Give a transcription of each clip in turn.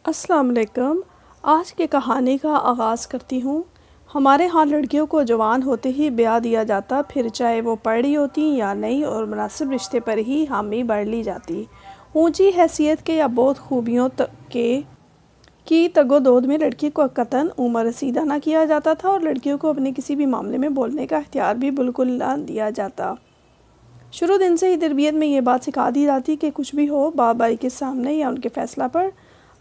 السلام علیکم۔ آج کی کہانی کا آغاز کرتی ہوں۔ ہمارے ہاں لڑکیوں کو جوان ہوتے ہی بیاہ دیا جاتا، پھر چاہے وہ پڑھی ہوتی یا نہیں، اور مناسب رشتے پر ہی حامی بڑھ لی جاتی۔ اونچی حیثیت کے یا بہت خوبیوں کی تگ و دود میں لڑکی کو قطعاً عمر رسیدہ نہ کیا جاتا تھا، اور لڑکیوں کو اپنے کسی بھی معاملے میں بولنے کا اختیار بھی بالکل نہ دیا جاتا۔ شروع دن سے ہی تربیت میں یہ بات سکھا دی جاتی کہ کچھ بھی ہو، باپ بھائی کے سامنے یا ان کے فیصلہ پر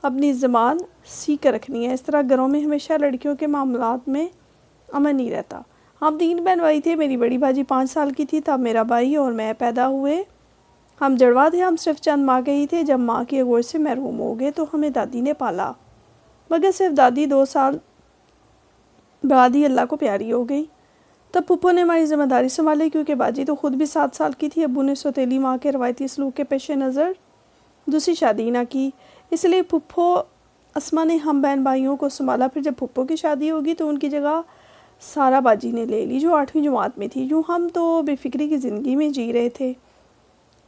اپنی زبان سی کر رکھنی ہے۔ اس طرح گھروں میں ہمیشہ لڑکیوں کے معاملات میں امن نہیں رہتا۔ ہم 3 بہن بھائی تھے۔ میری بڑی باجی 5 سال کی تھی تب میرا بھائی اور میں پیدا ہوئے۔ ہم جڑواں تھے۔ ہم صرف چند ماہ کے ہی تھے جب ماں کی گود سے محروم ہو گئے تو ہمیں دادی نے پالا، مگر صرف دادی 2 سال بعد ہی اللہ کو پیاری ہو گئی۔ تب پھپھو نے ہماری ذمہ داری سنبھالی، کیونکہ باجی تو خود بھی 7 سال کی تھی۔ ابو نے سوتیلی ماں کے روایتی سلوک کے پیش نظر دوسری شادی نہ کی، اس لیے پھپھو اسما نے ہم بہن بھائیوں کو سنبھالا۔ پھر جب پھپھو کی شادی ہوگی تو ان کی جگہ سارا باجی نے لے لی، جو 8ویں جماعت میں تھی۔ یوں ہم تو بے فکری کی زندگی میں جی رہے تھے۔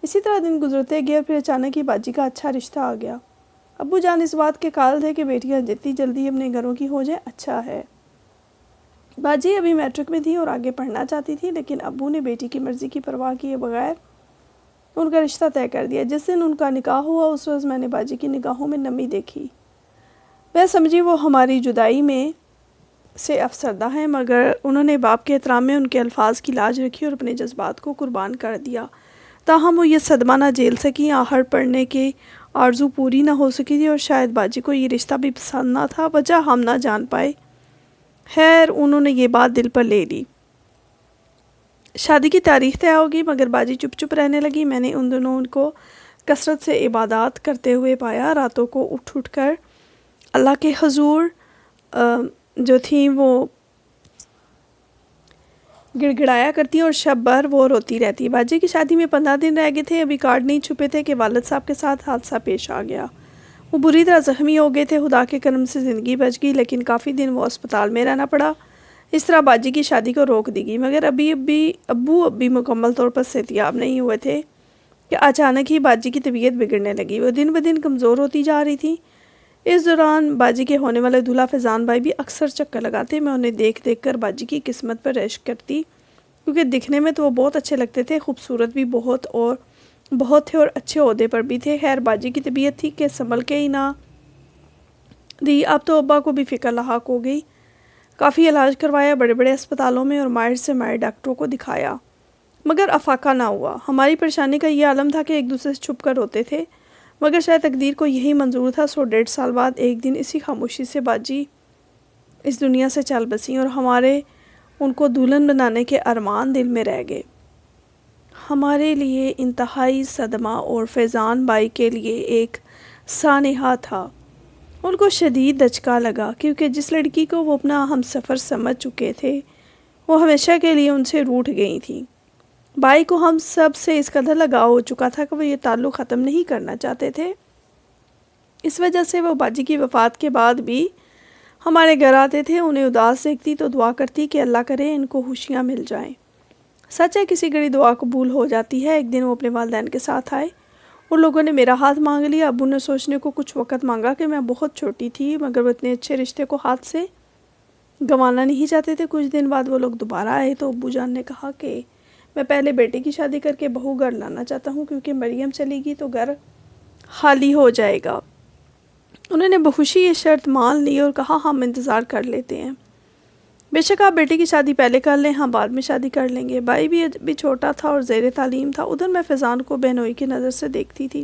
اسی طرح دن گزرتے گئے اور پھر اچانک ہی باجی کا اچھا رشتہ آ گیا۔ ابو جان اس بات کے قائل تھے کہ بیٹیاں جتنی جلدی اپنے گھروں کی ہو جائیں اچھا ہے۔ باجی ابھی میٹرک میں تھی اور آگے پڑھنا چاہتی تھی، لیکن ابو نے بیٹی کی مرضی کی پرواہ کیے بغیر ان کا رشتہ طے کر دیا۔ جس دن ان کا نکاح ہوا اس روز میں نے باجی کی نگاہوں میں نمی دیکھی۔ میں سمجھی وہ ہماری جدائی میں سے افسردہ ہیں، مگر انہوں نے باپ کے احترام میں ان کے الفاظ کی لاج رکھی اور اپنے جذبات کو قربان کر دیا۔ تاہم وہ یہ صدمہ نہ جھیل سکی، آہٹ پڑھنے کی آرزو پوری نہ ہو سکی تھی، اور شاید باجی کو یہ رشتہ بھی پسند نہ تھا، وجہ ہم نہ جان پائے۔ خیر انہوں نے یہ بات دل پر لے لی۔ شادی کی تاریخ طے ہوگی، مگر باجی چپ چپ رہنے لگی۔ میں نے ان دنوں ان کو کثرت سے عبادات کرتے ہوئے پایا۔ راتوں کو اٹھ کر اللہ کے حضور جو تھیں وہ گڑ گڑایا کرتی اور شب بھر وہ روتی رہتی۔ باجی کی شادی میں 15 دن رہ گئے تھے۔ ابھی کارڈ نہیں چھپے تھے کہ والد صاحب کے ساتھ حادثہ پیش آ گیا۔ وہ بری طرح زخمی ہو گئے تھے۔ خدا کے کرم سے زندگی بچ گئی، لیکن کافی دن وہ اسپتال میں رہنا پڑا۔ اس طرح باجی کی شادی کو روک دی گئی، مگر ابو مکمل طور پر صحتیاب نہیں ہوئے تھے کہ اچانک ہی باجی کی طبیعت بگڑنے لگی۔ وہ دن بدن کمزور ہوتی جا رہی تھی۔ اس دوران باجی کے ہونے والے دولہا فیضان بھائی بھی اکثر چکر لگاتے۔ میں انہیں دیکھ دیکھ کر باجی کی قسمت پر رشک کرتی، کیونکہ دکھنے میں تو وہ بہت اچھے لگتے تھے، خوبصورت بھی بہت تھے اور اچھے عہدے پر بھی تھے۔ خیر باجی کی طبیعت تھی کہ سنبھل کے ہی نہ دی۔ اب تو ابا کو بھی فکر لاحق ہو گئی۔ کافی علاج کروایا، بڑے بڑے اسپتالوں میں اور ماہر سے ماہر ڈاکٹروں کو دکھایا، مگر افاقہ نہ ہوا۔ ہماری پریشانی کا یہ عالم تھا کہ ایک دوسرے سے چھپ کر روتے تھے، مگر شاید تقدیر کو یہی منظور تھا۔ 100-150 سال بعد ایک دن اسی خاموشی سے باجی اس دنیا سے چل بسیں، اور ہمارے ان کو دلہن بنانے کے ارمان دل میں رہ گئے۔ ہمارے لیے انتہائی صدمہ اور فیضان بھائی کے لیے ایک سانحہ تھا۔ ان کو شدید دھچکا لگا، کیونکہ جس لڑکی کو وہ اپنا ہم سفر سمجھ چکے تھے وہ ہمیشہ کے لیے ان سے روٹھ گئی تھی۔ بھائی کو ہم سب سے اس قدر لگاؤ ہو چکا تھا کہ وہ یہ تعلق ختم نہیں کرنا چاہتے تھے۔ اس وجہ سے وہ باجی کی وفات کے بعد بھی ہمارے گھر آتے تھے۔ انہیں اداس دیکھتی تو دعا کرتی کہ اللہ کرے ان کو خوشیاں مل جائیں۔ سچ ہے کسی گھڑی دعا قبول ہو جاتی ہے۔ ایک دن وہ اپنے والدین کے ساتھ آئے اور لوگوں نے میرا ہاتھ مانگ لیا۔ ابو نے سوچنے کو کچھ وقت مانگا کہ میں بہت چھوٹی تھی، مگر وہ اتنے اچھے رشتے کو ہاتھ سے گنوانا نہیں چاہتے تھے۔ کچھ دن بعد وہ لوگ دوبارہ آئے تو ابو جان نے کہا کہ میں پہلے بیٹے کی شادی کر کے بہو گھر لانا چاہتا ہوں، کیونکہ مریم چلے گی تو گھر خالی ہو جائے گا۔ انہوں نے بخوشی یہ شرط مان لی اور کہا ہم انتظار کر لیتے ہیں، بے شک آپ بیٹے کی شادی پہلے کر لیں، ہم بعد میں شادی کر لیں گے۔ بھائی بھی چھوٹا تھا اور زیر تعلیم تھا۔ ادھر میں فیضان کو بہنوئی کی نظر سے دیکھتی تھی،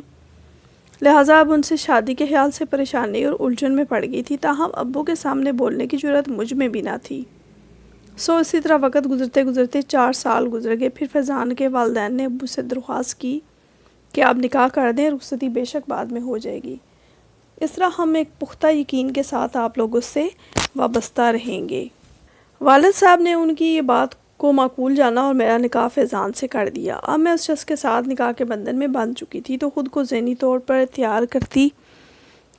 لہٰذا اب ان سے شادی کے خیال سے پریشانی اور الجھن میں پڑ گئی تھی۔ تاہم ابو کے سامنے بولنے کی جرأت مجھ میں بھی نہ تھی۔ اسی طرح وقت گزرتے گزرتے 4 سال گزر گئے۔ پھر فیضان کے والدین نے ابو سے درخواست کی کہ آپ نکاح کر دیں، رخصتی بے شک بعد میں ہو جائے گی۔ اس طرح ہم ایک پختہ یقین کے ساتھ آپ لوگوں سے وابستہ رہیں گے۔ والد صاحب نے ان کی یہ بات کو معقول جانا اور میرا نکاح فیضان سے کر دیا۔ اب میں اس شخص کے ساتھ نکاح کے بندھن میں بندھ چکی تھی، تو خود کو ذہنی طور پر اختیار کرتی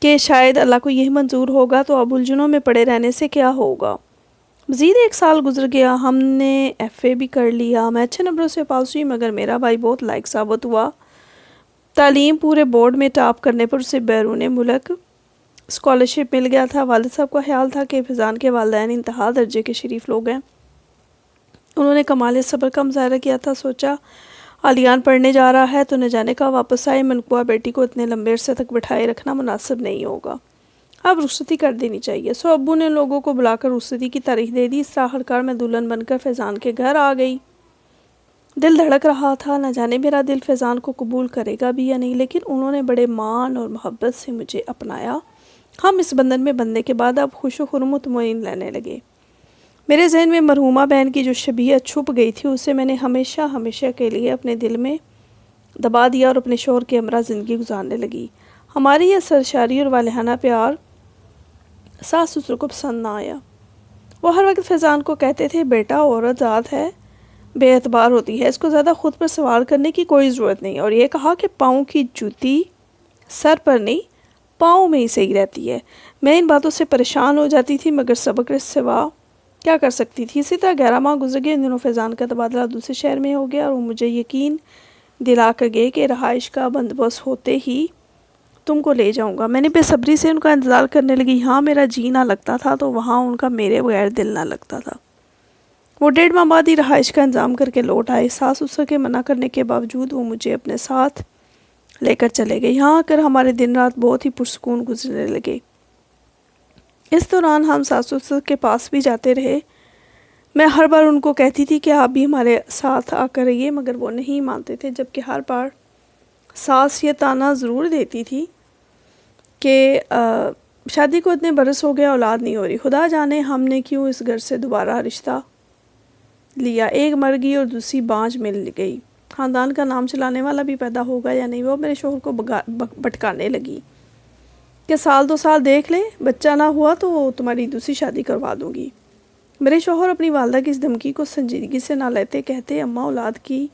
کہ شاید اللہ کو یہی منظور ہوگا تو اب الجھنوں میں پڑے رہنے سے کیا ہوگا۔ مزید 1 سال گزر گیا۔ ہم نے FA بھی کر لیا۔ میں اچھے نمبروں سے پاس ہوئی، مگر میرا بھائی بہت لائق ثابت ہوا۔ تعلیم پورے بورڈ میں ٹاپ کرنے پر اسے بیرون ملک اسکالرشپ مل گیا تھا۔ والد صاحب کا خیال تھا کہ فیضان کے والدین انتہا درجے کے شریف لوگ ہیں۔ انہوں نے کمال صبر کا مظاہرہ کیا تھا۔ سوچا عالیان پڑھنے جا رہا ہے تو نہ جانے کا واپس آئے، منقوہ بیٹی کو اتنے لمبے عرصے تک بٹھائے رکھنا مناسب نہیں ہوگا، اب رخصتی کر دینی چاہیے۔ سو ابو نے لوگوں کو بلا کر رخصتی کی تاریخ دے دی۔ اس طرح آخرکار میں دلہن بن کر فیضان کے گھر آ گئی۔ دل دھڑک رہا تھا، نہ جانے میرا دل فیضان کو قبول کرے گا بھی یا نہیں، لیکن انہوں نے بڑے مان اور محبت سے مجھے اپنایا۔ ہم اس بندھن میں بندھنے کے بعد اب خوش و خرم مطمئن رہنے لگے۔ میرے ذہن میں مرحومہ بہن کی جو شبیہت چھپ گئی تھی اسے میں نے ہمیشہ ہمیشہ کے لیے اپنے دل میں دبا دیا اور اپنے شوہر کے ہمراہ زندگی گزارنے لگی۔ ہماری یہ سرشاری اور والہانہ پیار ساس سسر کو پسند نہ آیا۔ وہ ہر وقت فیضان کو کہتے تھے، بیٹا عورت ذات ہے، بے اعتبار ہوتی ہے، اس کو زیادہ خود پر سوار کرنے کی کوئی ضرورت نہیں، اور یہ کہا کہ پاؤں کی جوتی سر پر نہیں پاؤں میں ہی صحیح رہتی ہے۔ میں ان باتوں سے پریشان ہو جاتی تھی مگر صبر کے سوا کیا کر سکتی تھی۔ اسی طرح 11 ماہ گزر گئے۔ ان دنوں فیضان کا تبادلہ دوسرے شہر میں ہو گیا اور وہ مجھے یقین دلا کر گئے کہ رہائش کا بندوبست ہوتے ہی تم کو لے جاؤں گا۔ میں نے بے صبری سے ان کا انتظار کرنے لگی۔ ہاں میرا جی نہ لگتا تھا تو وہاں ان کا میرے بغیر دل نہ لگتا تھا۔ وہ 1.5 ماہ بعد ہی رہائش کا انتظام کر کے لوٹ آئے۔ ساس سسر کے منع کرنے کے باوجود وہ مجھے اپنے ساتھ لے کر چلے گئے۔ یہاں آ کر ہمارے دن رات بہت ہی پرسکون گزرنے لگے۔ اس دوران ہم ساس سسر کے پاس بھی جاتے رہے۔ میں ہر بار ان کو کہتی تھی کہ آپ بھی ہمارے ساتھ آ کر رہیے، مگر وہ نہیں مانتے تھے، جبکہ ہر بار ساس یہ طعنہ ضرور دیتی تھی کہ شادی کو اتنے برس ہو گیا اولاد نہیں ہو رہی، خدا جانے ہم نے کیوں اس گھر سے دوبارہ رشتہ لیا، ایک مر گئی اور دوسری بانجھ مل گئی، خاندان کا نام چلانے والا بھی پیدا ہوگا یا نہیں۔ وہ میرے شوہر کو بھٹکانے لگی کہ 1-2 سال دیکھ لے، بچہ نہ ہوا تو تمہاری دوسری شادی کروا دوں گی۔ میرے شوہر اپنی والدہ کی اس دھمکی کو سنجیدگی سے نہ لیتے، کہتے اماں اولاد کی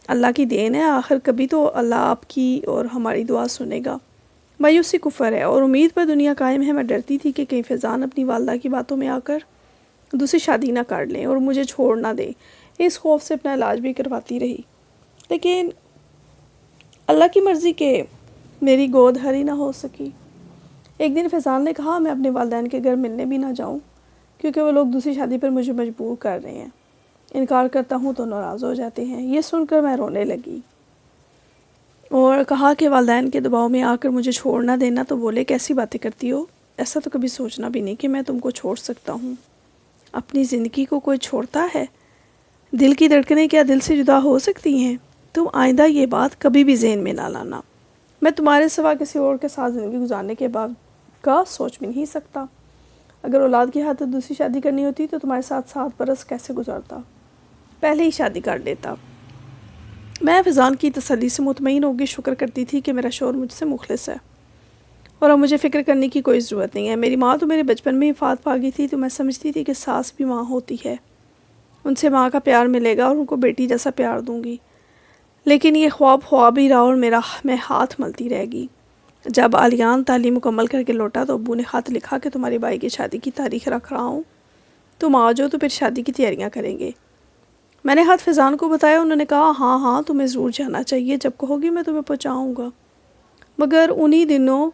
اللہ کی دین ہے، آخر کبھی تو اللہ آپ کی اور ہماری دعا سنے گا۔ مایوسی کفر ہے اور امید پر دنیا قائم ہے۔ میں ڈرتی تھی کہ کہیں فیضان اپنی والدہ کی باتوں میں آ کر دوسری شادی نہ کر لیں اور مجھے چھوڑ نہ دیں۔ اس خوف سے اپنا علاج بھی کرواتی رہی، لیکن اللہ کی مرضی کہ میری گود ہری نہ ہو سکی۔ ایک دن فیضان نے کہا میں اپنے والدین کے گھر ملنے بھی نہ جاؤں کیونکہ وہ لوگ دوسری شادی پر مجھے مجبور کر رہے ہیں، انکار کرتا ہوں تو ناراض ہو جاتے ہیں۔ یہ سن کر میں رونے لگی اور کہا کہ والدین کے دباؤ میں آ کر مجھے چھوڑ نہ دینا، تو بولے کیسی باتیں کرتی ہو، ایسا تو کبھی سوچنا بھی نہیں کہ میں تم کو چھوڑ سکتا ہوں۔ اپنی زندگی کو کوئی چھوڑتا ہے؟ دل کی دھڑکنیں کیا دل سے جدا ہو سکتی ہیں؟ تم آئندہ یہ بات کبھی بھی ذہن میں نہ لانا، میں تمہارے سوا کسی اور کے ساتھ زندگی گزارنے کے بعد کا سوچ بھی نہیں سکتا۔ اگر اولاد کی خاطر دوسری شادی کرنی ہوتی تو تمہارے ساتھ 7 برس کیسے گزارتا، پہلے ہی شادی کر لیتا۔ میں فیضان کی تسلی سے مطمئن ہوگی شکر کرتی تھی کہ میرا شوہر مجھ سے مخلص ہے اور اب مجھے فکر کرنے کی کوئی ضرورت نہیں ہے۔ میری ماں تو میرے بچپن میں ہی وفات پا گئی تھی، تو میں سمجھتی تھی کہ ساس بھی ماں ہوتی ہے، ان سے ماں کا پیار ملے گا اور ان کو بیٹی جیسا پیار دوں گی، لیکن یہ خواب ہی رہا اور میں ہاتھ ملتی رہ گئی۔ جب عالیان تعلیم مکمل کر کے لوٹا تو ابو نے خط لکھا کہ تمہاری بھائی کی شادی کی تاریخ رکھ رہا ہوں، تم آ جاؤ تو پھر شادی کی تیاریاں کریں گے۔ میں نے خط فیضان کو بتایا، انہوں نے کہا ہاں تمہیں ضرور جانا چاہیے، جب کہو گی میں تمہیں پہنچاؤں گا۔ مگر انہی دنوں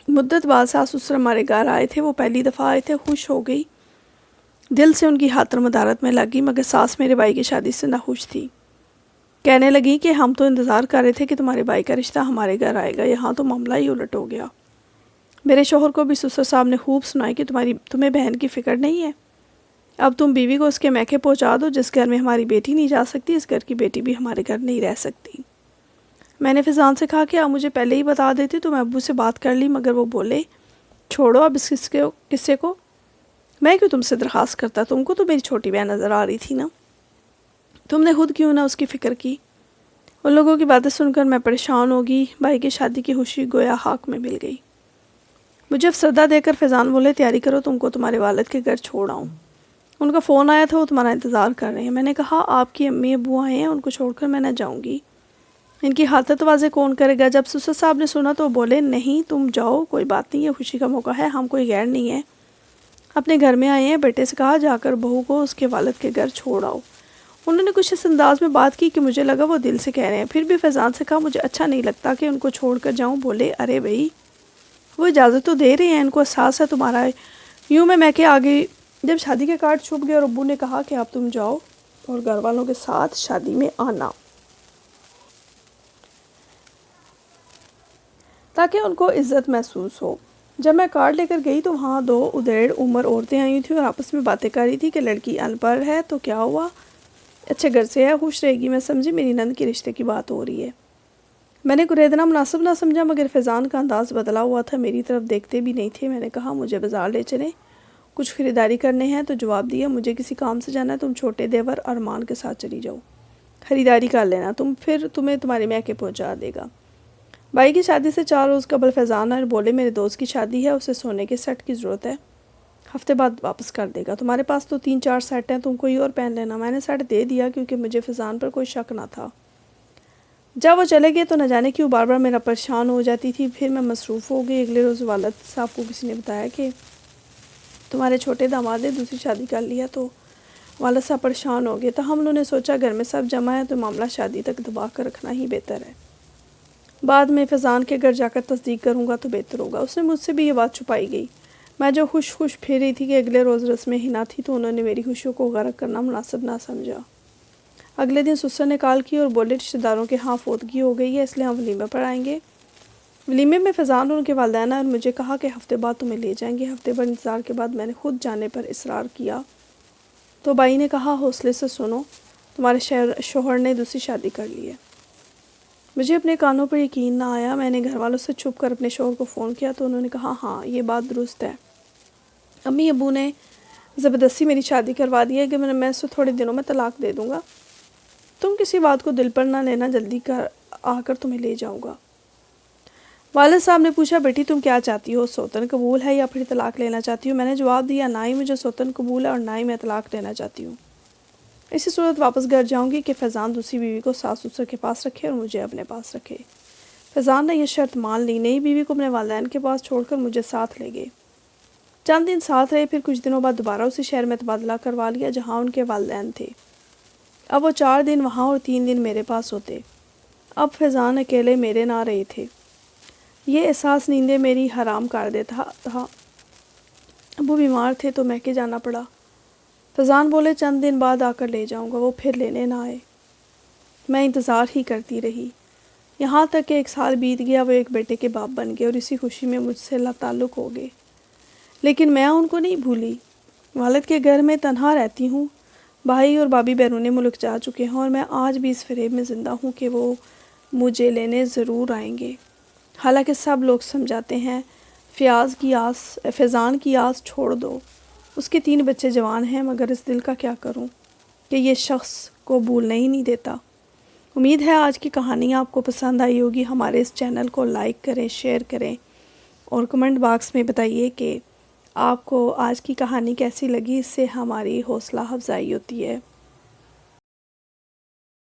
مدت بعد ساس سسر ہمارے گھر آئے تھے، وہ پہلی دفعہ آئے تھے، خوش ہو گئی، دل سے ان کی خاطر مدارت میں لگی، مگر ساس میرے بھائی کی شادی سے ناخوش تھی، کہنے لگی کہ ہم تو انتظار کر رہے تھے کہ تمہارے بھائی کا رشتہ ہمارے گھر آئے گا، یہاں تو معاملہ ہی الٹ ہو گیا۔ میرے شوہر کو بھی سسر صاحب نے خوب سنائی کہ تمہیں بہن کی فکر نہیں ہے، اب تم بیوی کو اس کے میکے پہنچا دو، جس گھر میں ہماری بیٹی نہیں جا سکتی اس گھر کی بیٹی بھی ہمارے گھر نہیں رہ سکتی۔ میں نے فیضان سے کہا کہ آپ مجھے پہلے ہی بتا دیتے تو میں ابو سے بات کر لی، مگر وہ بولے چھوڑو اب اس قصے کو، میں کیوں تم سے درخواست کرتا، تم کو تو میری چھوٹی بہن نظر آ رہی تھی نا، تم نے خود کیوں نہ اس کی فکر کی۔ ان لوگوں کی باتیں سن کر میں پریشان ہوگی، بھائی کی شادی کی خوشی گویا خاک میں مل گئی۔ مجھے افسردہ دے کر فیضان بولے تیاری کرو، تم کو تمہارے والد کے گھر چھوڑ آؤں، ان کا فون آیا تھا، وہ تمہارا انتظار کر رہے ہیں۔ میں نے کہا آپ کی امی ابو آئے ہیں، ان کو چھوڑ کر میں نہ جاؤں گی، ان کی حالت توازے کون کرے گا۔ جب سسر صاحب نے سنا تو بولے نہیں تم جاؤ، کوئی بات نہیں، یہ خوشی کا موقع ہے، ہم کوئی غیر نہیں ہے، اپنے گھر میں آئے ہیں، بیٹے سے کہا جا کر بہو کو اس کے والد کے گھر چھوڑ آؤ۔ انہوں نے کچھ اس انداز میں بات کی کہ مجھے لگا وہ دل سے کہہ رہے ہیں، پھر بھی فیضان سے کہا مجھے اچھا نہیں لگتا کہ ان کو چھوڑ کر جاؤں۔ بولے ارے بھائی وہ اجازت تو دے رہے ہیں، ان کو احساس ہے تمہارا یوں میں کہ آگے جب شادی کے کارڈ چھپ گئے اور ابو نے کہا کہ اب تم جاؤ اور گھر والوں کے ساتھ شادی میں آنا، تاکہ ان کو عزت محسوس ہو۔ جب میں کارڈ لے کر گئی تو وہاں 2 ادھیڑ عمر عورتیں آئی تھیں اور آپس میں باتیں کر رہی تھی کہ لڑکی ان پڑھ ہے تو کیا ہوا، اچھے گھر سے ہے، خوش رہے گی۔ میں سمجھی میری نند کے رشتے کی بات ہو رہی ہے۔ میں نے گریدنا مناسب نہ سمجھا، مگر فیضان کا انداز بدلا ہوا تھا، میری طرف دیکھتے بھی نہیں تھے۔ میں نے کہا مجھے بازار لے چلیں، کچھ خریداری کرنے ہیں، تو جواب دیا مجھے کسی کام سے جانا ہے، تم چھوٹے دیور ارمان کے ساتھ چلی جاؤ، خریداری کر لینا، پھر تمہیں تمہارے میکے پہنچا دے گا۔ بھائی کی شادی سے 4 روز قبل فیضان اور بولے میرے دوست کی شادی ہے، اسے سونے کے سیٹ کی ضرورت ہے، ہفتے بعد واپس کر دے گا، تمہارے پاس تو 3-4 سیٹ ہیں، تم کوئی اور پہن لینا۔ میں نے سیٹ دے دیا کیونکہ مجھے فیضان پر کوئی شک نہ تھا۔ جب وہ چلے گئے تو نہ جانے کیوں بار بار میرا پریشان ہو جاتی تھی، پھر میں مصروف ہو گئی۔ اگلے روز والد صاحب کو کسی نے بتایا کہ تمہارے چھوٹے داماد نے دوسری شادی کر لیا، تو والد صاحب پریشان ہو گئے۔ تاہم انہوں نے سوچا گھر میں سب جمع ہے تو معاملہ شادی تک دبا کر رکھنا ہی بہتر ہے، بعد میں فیضان کے گھر جا کر تصدیق کروں گا تو بہتر ہوگا۔ اس نے مجھ سے بھی یہ بات چھپائی گئی۔ میں جو خوش پھر رہی تھی کہ اگلے روز رسم حنا تھی، تو انہوں نے میری خوشیوں کو غرق کرنا مناسب نہ سمجھا۔ اگلے دن سسر نے کال کی اور بولے رشتہ داروں کے ہاں فوتگی ہو گئی ہے، اس لیے ہم ولیمے پر آئیں گے۔ ولیمے میں فیضان اور ان کے والدین اور مجھے کہا کہ ہفتے بعد تمہیں لے جائیں گے۔ ہفتے بھر انتظار کے بعد میں نے خود جانے پر اصرار کیا تو بھائی نے کہا حوصلے سے سنو، تمہارے شوہر نے دوسری شادی کر لی ہے۔ مجھے اپنے کانوں پر یقین نہ آیا۔ میں نے گھر والوں سے چھپ کر اپنے شوہر کو فون کیا تو انہوں نے کہا ہاں یہ بات درست ہے، امی ابو نے زبردستی میری شادی کروا دی ہے کہ میں اسے تھوڑے دنوں میں طلاق دے دوں گا، تم کسی بات کو دل پر نہ لینا، جلدی آ کر تمہیں لے جاؤں گا۔ والد صاحب نے پوچھا بیٹی تم کیا چاہتی ہو، سوتن قبول ہے یا پھر طلاق لینا چاہتی ہو؟ میں نے جواب دیا نہ ہی مجھے سوتن قبول ہے اور نہ ہی میں طلاق لینا چاہتی ہوں، اسی صورت واپس گھر جاؤں گی کہ فیضان دوسری بیوی کو ساس سسر کے پاس رکھے اور مجھے اپنے پاس رکھے۔ فیضان نے یہ شرط مان لی، نئی بیوی کو اپنے والدین کے پاس چھوڑ کر مجھے ساتھ لے گئے۔ چند دن ساتھ رہے، پھر کچھ دنوں بعد دوبارہ اسی شہر میں تبادلہ کروا لیا جہاں ان کے والدین تھے۔ اب وہ 4 دن وہاں اور 3 دن میرے پاس ہوتے۔ اب فیضان اکیلے میرے نہ رہے تھے، یہ احساس نیندیں میری حرام کر دیتا تھا۔ ابو بیمار تھے تو میکے جانا پڑا۔ فیضان بولے چند دن بعد آ کر لے جاؤں گا، وہ پھر لینے نہ آئے۔ میں انتظار ہی کرتی رہی، یہاں تک کہ 1 سال بیت گیا، وہ ایک بیٹے کے باپ بن گئے اور اسی خوشی میں مجھ سے تعلق ہو گئے، لیکن میں ان کو نہیں بھولی۔ والد کے گھر میں تنہا رہتی ہوں، بھائی اور بھابھی بیرون ملک جا چکے ہیں اور میں آج بھی اس فریب میں زندہ ہوں کہ وہ مجھے لینے ضرور آئیں گے، حالانکہ سب لوگ سمجھاتے ہیں فیضان کی آس چھوڑ دو، اس کے 3 بچے جوان ہیں، مگر اس دل کا کیا کروں کہ یہ شخص کو بھولنے ہی نہیں دیتا۔ امید ہے آج کی کہانی آپ کو پسند آئی ہوگی۔ ہمارے اس چینل کو لائک کریں، شیئر کریں اور کمنٹ باکس میں بتائیے کہ آپ کو آج کی کہانی کیسی لگی، اس سے ہماری حوصلہ افزائی ہوتی ہے۔